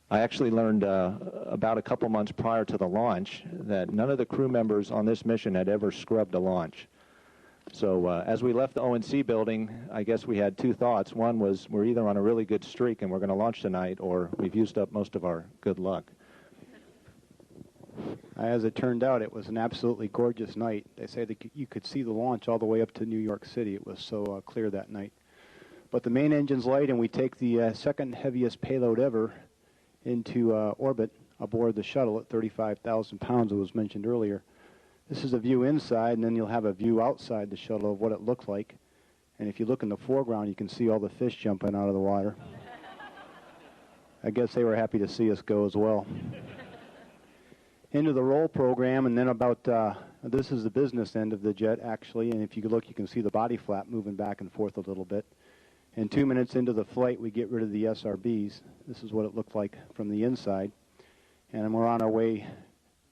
I actually learned about a couple months prior to the launch that none of the crew members on this mission had ever scrubbed a launch. So as we left the ONC building, I guess we had two thoughts. One was we're either on a really good streak and we're going to launch tonight, or we've used up most of our good luck. As it turned out, it was an absolutely gorgeous night. They say that you could see the launch all the way up to New York City. It was so clear that night. But the main engine's light, and we take the second heaviest payload ever into orbit aboard the shuttle at 35,000 pounds, as was mentioned earlier. This is a view inside, and then you'll have a view outside the shuttle of what it looks like. And if you look in the foreground, you can see all the fish jumping out of the water. I guess they were happy to see us go as well. Into the roll program, and then about, this is the business end of the jet, actually, and if you look, you can see the body flap moving back and forth a little bit. And 2 minutes into the flight, we get rid of the SRBs. This is what it looked like from the inside. And we're on our way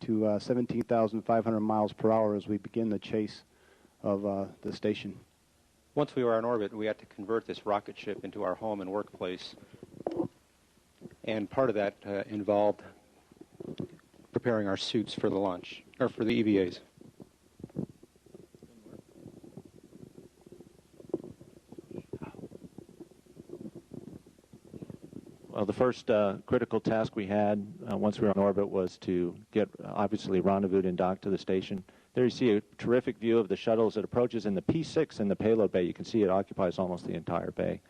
to 17,500 miles per hour as we begin the chase of the station. Once we were on orbit, we had to convert this rocket ship into our home and workplace. And part of that involved preparing our suits for the launch, or for the EVAs. Well, the first critical task we had once we were on orbit was to get, obviously, rendezvoused and docked to the station. There you see a terrific view of the shuttle as it approaches in the P6 in the payload bay. You can see it occupies almost the entire bay.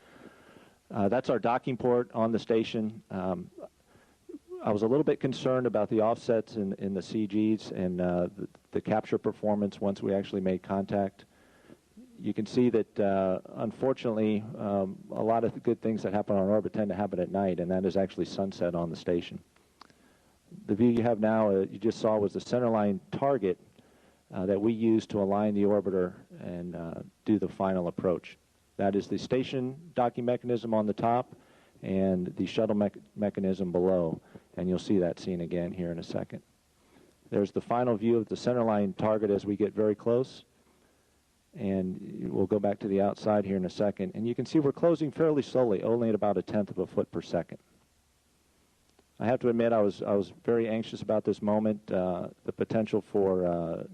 That's our docking port on the station. I was a little bit concerned about the offsets in the CGs and the capture performance once we actually made contact. You can see that, unfortunately, a lot of the good things that happen on orbit tend to happen at night, and that is actually sunset on the station. The view you have now, you just saw, was the centerline target that we use to align the orbiter and do the final approach. That is the station docking mechanism on the top and the shuttle mechanism below, and you'll see that scene again here in a second. There's the final view of the centerline target as we get very close. And we'll go back to the outside here in a second. And you can see we're closing fairly slowly, only at about 1/10 of a foot per second. I have to admit I was very anxious about this moment. The potential for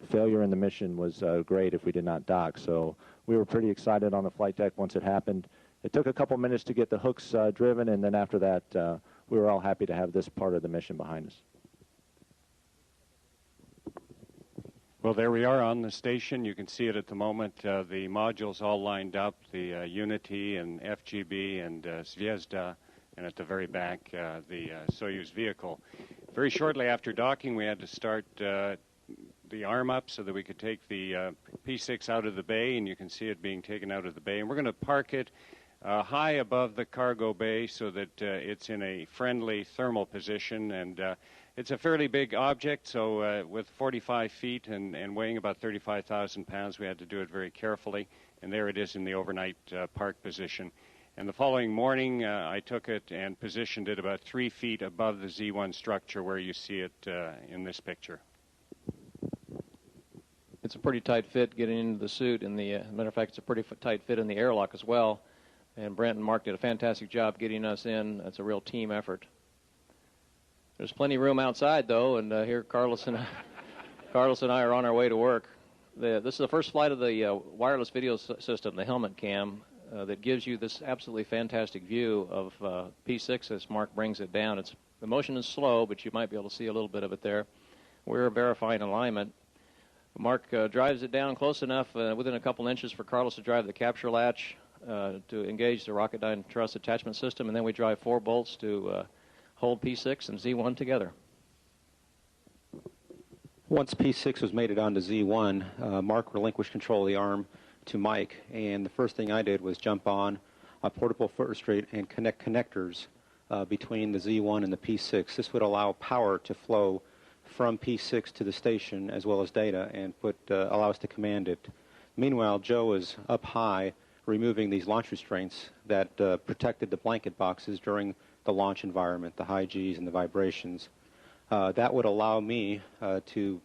failure in the mission was great if we did not dock. So we were pretty excited on the flight deck once it happened. It took a couple minutes to get the hooks driven, and then after that, we were all happy to have this part of the mission behind us. Well, there we are on the station. You can see it at the moment. The modules all lined up, the Unity and FGB and Zvezda, and at the very back, the Soyuz vehicle. Very shortly after docking, we had to start the arm up so that we could take the P6 out of the bay, and you can see it being taken out of the bay. And we're going to park it high above the cargo bay so that it's in a friendly thermal position, and it's a fairly big object, so with 45 feet and weighing about 35,000 pounds, we had to do it very carefully. And there it is in the overnight park position. And the following morning, I took it and positioned it about 3 feet above the Z1 structure where you see it in this picture. It's a pretty tight fit getting into the suit. And as a matter of fact, it's a pretty tight fit in the airlock as well. And Brent and Mark did a fantastic job getting us in. It's a real team effort. There's plenty of room outside, though, and here Carlos and I are on our way to work. This is the first flight of the wireless video system, the helmet cam, that gives you this absolutely fantastic view of P6 as Mark brings it down. The motion is slow, but you might be able to see a little bit of it there. We're verifying alignment. Mark drives it down close enough, within a couple inches, for Carlos to drive the capture latch to engage the Rocketdyne truss attachment system, and then we drive 4 bolts to hold P6 and Z1 together. Once P6 was mated onto Z1, Mark relinquished control of the arm to Mike, and the first thing I did was jump on a portable foot restraint and connect connectors between the Z1 and the P6. This would allow power to flow from P6 to the station as well as data and allow us to command it. Meanwhile, Joe was up high removing these launch restraints that protected the blanket boxes during the launch environment, the high Gs and the vibrations. That would allow me to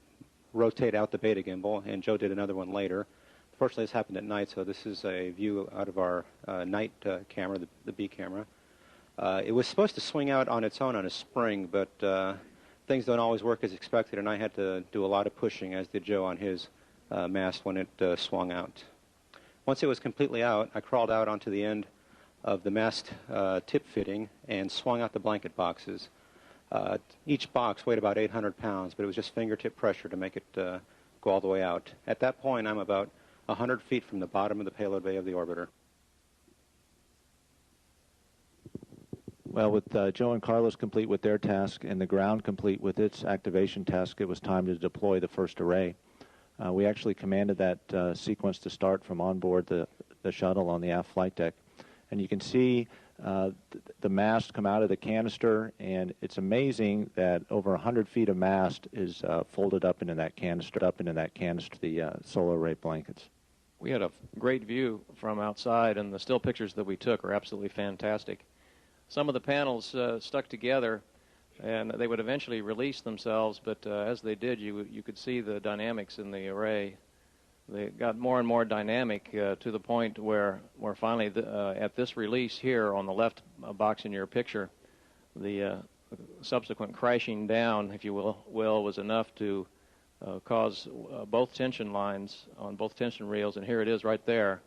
rotate out the beta gimbal, and Joe did another one later. Fortunately, this happened at night, so this is a view out of our night camera, the B camera. It was supposed to swing out on its own on a spring, but things don't always work as expected, and I had to do a lot of pushing, as did Joe on his mast when it swung out. Once it was completely out, I crawled out onto the end of the mast tip fitting and swung out the blanket boxes. Each box weighed about 800 pounds, but it was just fingertip pressure to make it go all the way out. At that point, I'm about 100 feet from the bottom of the payload bay of the orbiter. Well, with Joe and Carlos complete with their task and the ground complete with its activation task, it was time to deploy the first array. We actually commanded that sequence to start from on board the shuttle on the aft flight deck. And you can see the mast come out of the canister, and it's amazing that over 100 feet of mast is folded up into that canister, the solar array blankets. We had a great view from outside, and the still pictures that we took are absolutely fantastic. Some of the panels stuck together, and they would eventually release themselves, but as they did, you could see the dynamics in the array. They got more and more dynamic to the point where finally, at this release here on the left box in your picture, the subsequent crashing down, if you will, was enough to cause both tension lines on both tension reels, and here it is right there,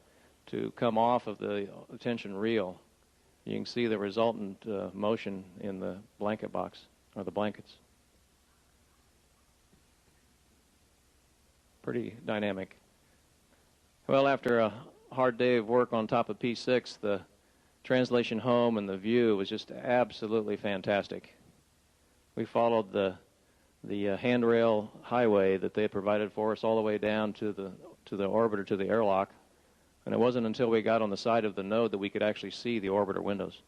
to come off of the tension reel. You can see the resultant motion in the blanket box, or the blankets. Pretty dynamic. Well, after a hard day of work on top of P6, the translation home and the view was just absolutely fantastic. We followed the handrail highway that they had provided for us all the way down to the orbiter, to the airlock. And it wasn't until we got on the side of the node that we could actually see the orbiter windows.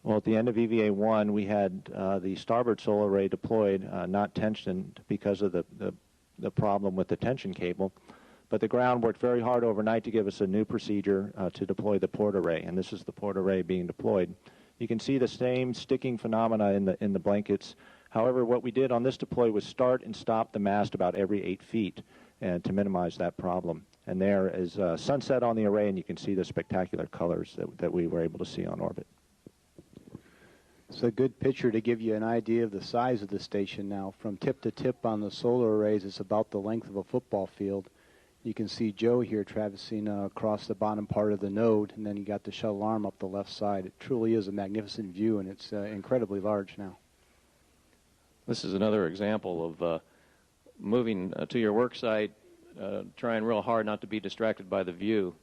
Well, at the end of EVA-1, we had the starboard solar array deployed, not tensioned because of the problem with the tension cable. But the ground worked very hard overnight to give us a new procedure to deploy the port array, and this is the port array being deployed. You can see the same sticking phenomena in the blankets. However, what we did on this deploy was start and stop the mast about every 8 feet and to minimize that problem. And there is sunset on the array, and you can see the spectacular colors that we were able to see on orbit. It's a good picture to give you an idea of the size of the station now. From tip to tip on the solar arrays, it's about the length of a football field. You can see Joe here traversing across the bottom part of the node, and then you got the shuttle arm up the left side. It truly is a magnificent view, and it's incredibly large now. This is another example of moving to your work site, trying real hard not to be distracted by the view.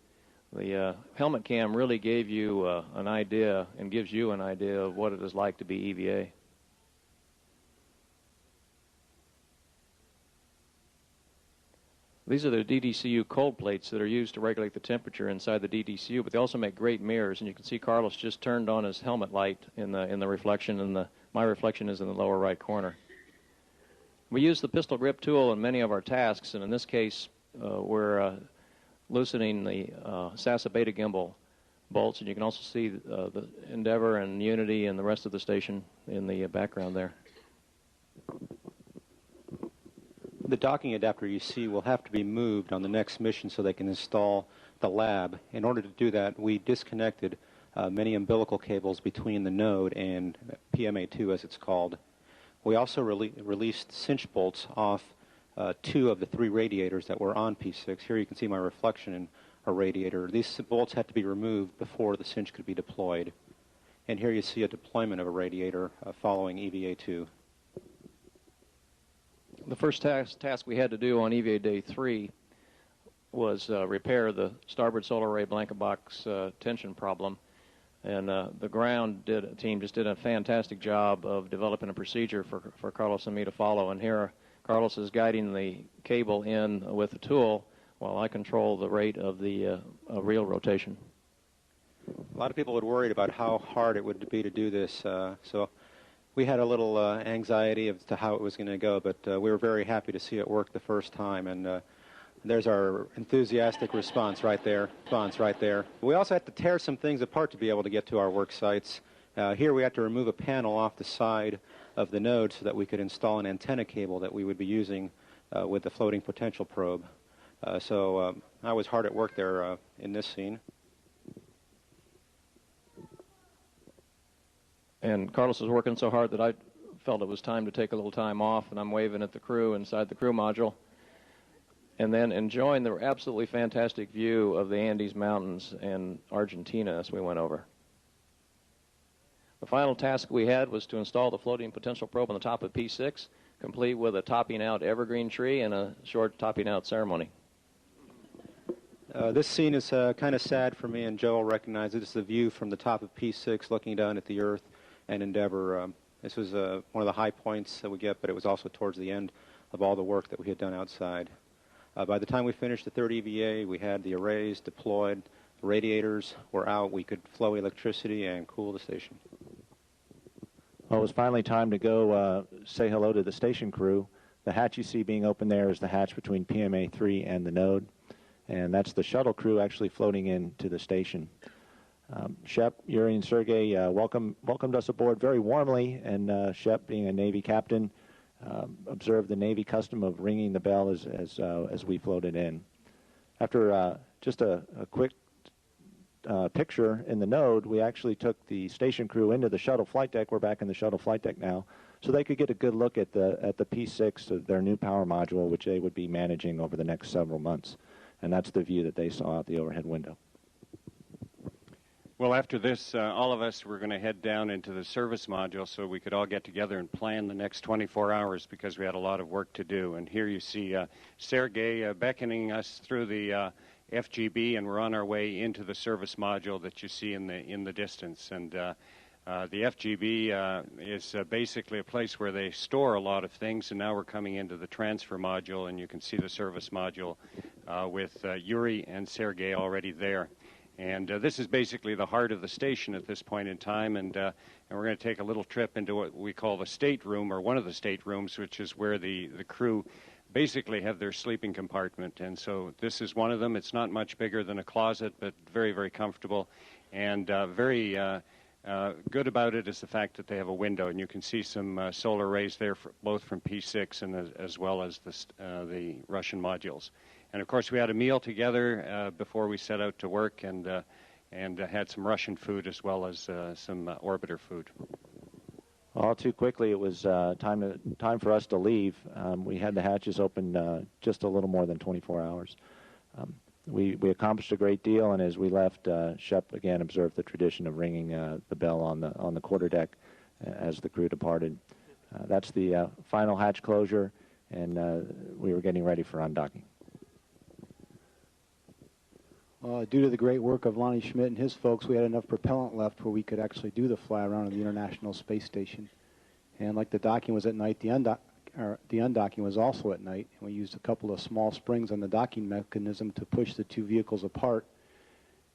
The helmet cam really gave you an idea and gives you an idea of what it is like to be EVA. These are the DDCU cold plates that are used to regulate the temperature inside the DDCU, but they also make great mirrors, and you can see Carlos just turned on his helmet light in the reflection, and my reflection is in the lower right corner. We use the pistol grip tool in many of our tasks, and in this case, we're loosening the SASA beta gimbal bolts, and you can also see the Endeavour and Unity and the rest of the station in the background there. The docking adapter you see will have to be moved on the next mission so they can install the lab. In order to do that, we disconnected many umbilical cables between the node and PMA2, as it's called. We also released cinch bolts off 2 of the 3 radiators that were on P6. Here you can see my reflection in a radiator. These bolts had to be removed before the cinch could be deployed. And here you see a deployment of a radiator following EVA-2. The first task we had to do on EVA Day 3 was repair the starboard solar array blanket box tension problem. And the ground team just did a fantastic job of developing a procedure for Carlos and me to follow. And here Carlos is guiding the cable in with the tool while I control the rate of the reel rotation. A lot of people had worried about how hard it would be to do this, so we had a little anxiety as to how it was going to go, but we were very happy to see it work the first time, and there's our enthusiastic response right there. We also had to tear some things apart to be able to get to our work sites. Here we had to remove a panel off the side of the node so that we could install an antenna cable that we would be using with the floating potential probe. So I was hard at work there in this scene. And Carlos was working so hard that I felt it was time to take a little time off, and I'm waving at the crew inside the crew module, and then enjoying the absolutely fantastic view of the Andes Mountains and Argentina as we went over. The final task we had was to install the floating potential probe on the top of P6, complete with a topping out evergreen tree and a short topping out ceremony. This scene is kind of sad for me, and Joe will recognize it. It's the view from the top of P6 looking down at the Earth and Endeavour. This was one of the high points that we get, but it was also towards the end of all the work that we had done outside. By the time we finished the third EVA, we had the arrays deployed, the radiators were out, we could flow electricity and cool the station. Well, it was finally time to go say hello to the station crew. The hatch you see being open there is the hatch between PMA-3 and the node, and that's the shuttle crew actually floating into the station. Shep, Yuri, and Sergei welcomed us aboard very warmly, and Shep, being a Navy captain, observed the Navy custom of ringing the bell as we floated in. After just a quick picture in the node, we actually took the station crew into the shuttle flight deck. We're back in the shuttle flight deck now, so they could get a good look at the P6, their new power module, which they would be managing over the next several months. And that's the view that they saw out the overhead window. Well, after this, all of us were going to head down into the service module so we could all get together and plan the next 24 hours because we had a lot of work to do. And here you see Sergei beckoning us through the FGB, and we're on our way into the service module that you see in the distance. And the FGB is basically a place where they store a lot of things, and now we're coming into the transfer module, and you can see the service module with Yuri and Sergei already there. And this is basically the heart of the station at this point in time, and we're going to take a little trip into what we call the stateroom, or one of the staterooms, which is where the crew basically have their sleeping compartment. And so this is one of them. It's not much bigger than a closet, but very, very comfortable. And very good about it is the fact that they have a window, and you can see some solar rays there, both from P6 and as well as the Russian modules. And of course, we had a meal together before we set out to work, and had some Russian food as well as some orbiter food. All too quickly, it was time for us to leave. We had the hatches open just a little more than 24 hours. We accomplished a great deal, and as we left, Shep again observed the tradition of ringing the bell on the quarterdeck as the crew departed. That's the final hatch closure, and we were getting ready for undocking. Due to the great work of Lonnie Schmidt and his folks, we had enough propellant left where we could actually do the fly around of the International Space Station. And like the docking was at night, the undocking was also at night. And we used a couple of small springs on the docking mechanism to push the two vehicles apart.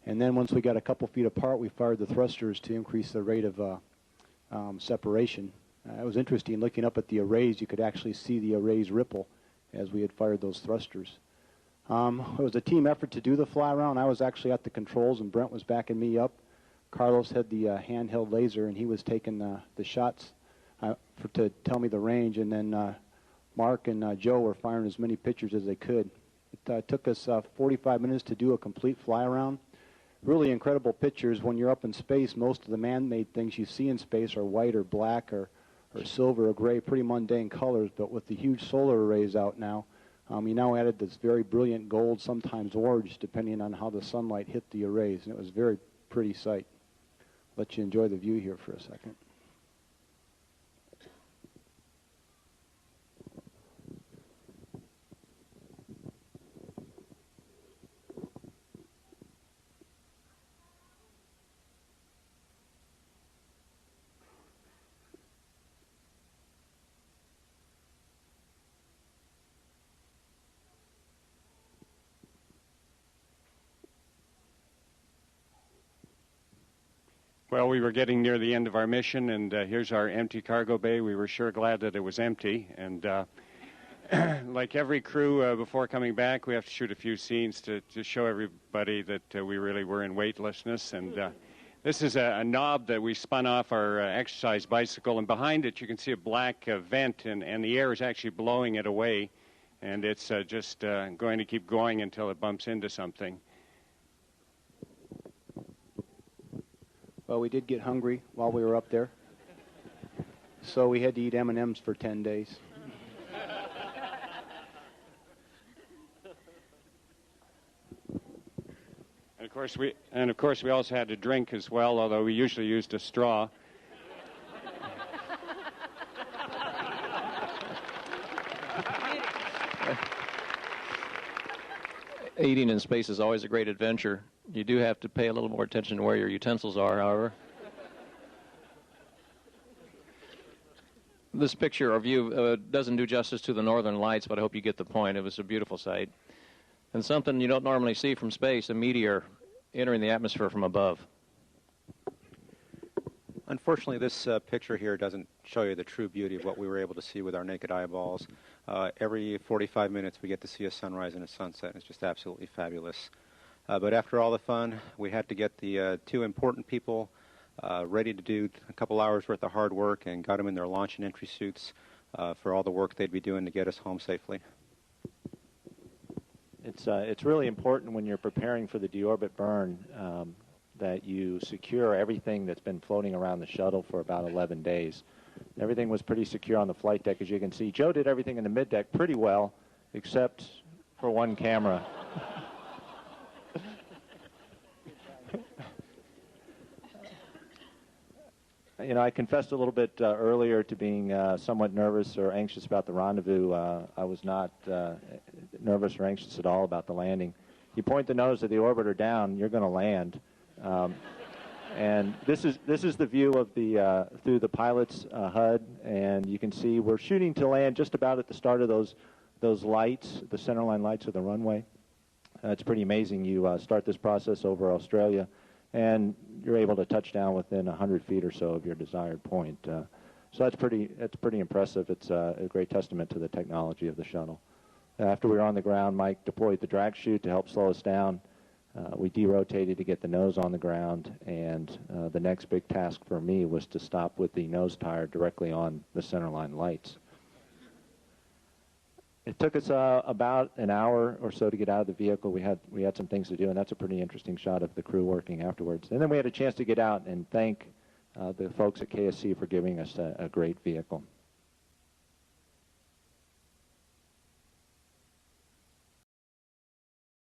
And then once we got a couple feet apart, we fired the thrusters to increase the rate of separation. It was interesting. Looking up at the arrays, you could actually see the arrays ripple as we had fired those thrusters. It was a team effort to do the fly around. I was actually at the controls, and Brent was backing me up. Carlos had the handheld laser, and he was taking the shots to tell me the range. And then Mark and Joe were firing as many pictures as they could. It took us 45 minutes to do a complete fly around. Really incredible pictures. When you're up in space, most of the man-made things you see in space are white or black or silver or gray, pretty mundane colors. But with the huge solar arrays out now, you now added this very brilliant gold, sometimes orange, depending on how the sunlight hit the arrays. And it was a very pretty sight. Let you enjoy the view here for a second. Well, we were getting near the end of our mission, and here's our empty cargo bay. We were sure glad that it was empty. And like every crew, before coming back, we have to shoot a few scenes to show everybody that we really were in weightlessness. And this is a knob that we spun off our exercise bicycle, and behind it you can see a black vent, and the air is actually blowing it away. And it's just going to keep going until it bumps into something. Well, we did get hungry while we were up there. So we had to eat M&Ms for 10 days. And of course we also had to drink as well, although we usually used a straw. Eating in space is always a great adventure. You do have to pay a little more attention to where your utensils are, however. This picture or view doesn't do justice to the northern lights, but I hope you get the point. It was a beautiful sight. And something you don't normally see from space, a meteor entering the atmosphere from above. Unfortunately, this picture here doesn't show you the true beauty of what we were able to see with our naked eyeballs. Every 45 minutes we get to see a sunrise and a sunset, and it's just absolutely fabulous. But after all the fun, we had to get the two important people ready to do a couple hours worth of hard work and got them in their launch and entry suits for all the work they'd be doing to get us home safely. It's really important when you're preparing for the deorbit burn that you secure everything that's been floating around the shuttle for about 11 days. Everything was pretty secure on the flight deck, as you can see. Joe did everything in the mid-deck pretty well, except for one camera. You know, I confessed a little bit earlier to being somewhat nervous or anxious about the rendezvous. I was not nervous or anxious at all about the landing. You point the nose of the orbiter down, you're going to land. And this is the view of the through the pilot's HUD, and you can see we're shooting to land just about at the start of those lights, the centerline lights of the runway. It's pretty amazing. You start this process over Australia, and you're able to touch down within 100 feet or so of your desired point. So that's pretty impressive. It's a great testament to the technology of the shuttle. After we were on the ground, Mike deployed the drag chute to help slow us down. We derotated to get the nose on the ground, and the next big task for me was to stop with the nose tire directly on the centerline lights. It took us about an hour or so to get out of the vehicle. We had some things to do, and that's a pretty interesting shot of the crew working afterwards. And then we had a chance to get out and thank the folks at KSC for giving us a great vehicle.